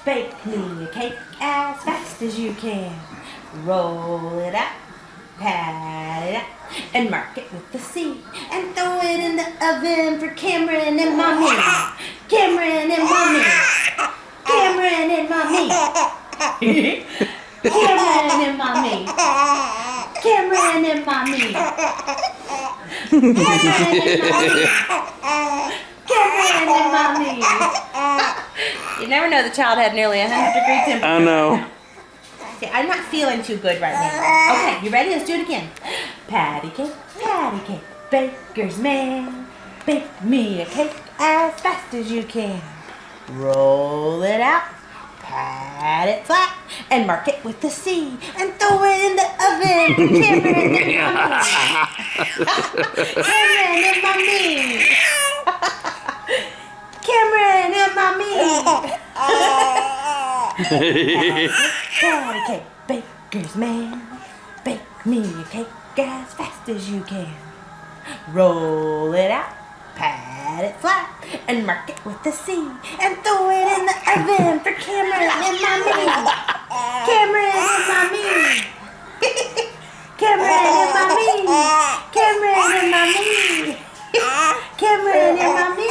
Bake me a cake as fast as you can. Roll it out, pat it out, and mark it with the C. And throw it in the oven for Cameron and Mommy. Cameron and Mommy. Cameron and Mommy. Cameron and Mommy. Cameron and Mommy. Cameron and Mommy. Cameron and Mommy. You never know, the child had nearly 100-degree temperature. I know. Okay, I'm not feeling too good right now. Okay, you ready? Let's do it again. Patty cake, baker's man. Bake me a cake as fast as you can. Roll it out, pat it flat, and mark it with the C. And throw it in the oven for Cameron and Mommy. Cameron and Mommy. Cameron and Mommy. Patty cake, baker's man. Bake me a cake as fast as you can. Roll it out, pat it flat, and mark it with the C. And throw it in the oven for Cameron and Mommy. Cameron and Mommy. Cameron and Mommy. Cameron and Mommy. Cameron and Mommy.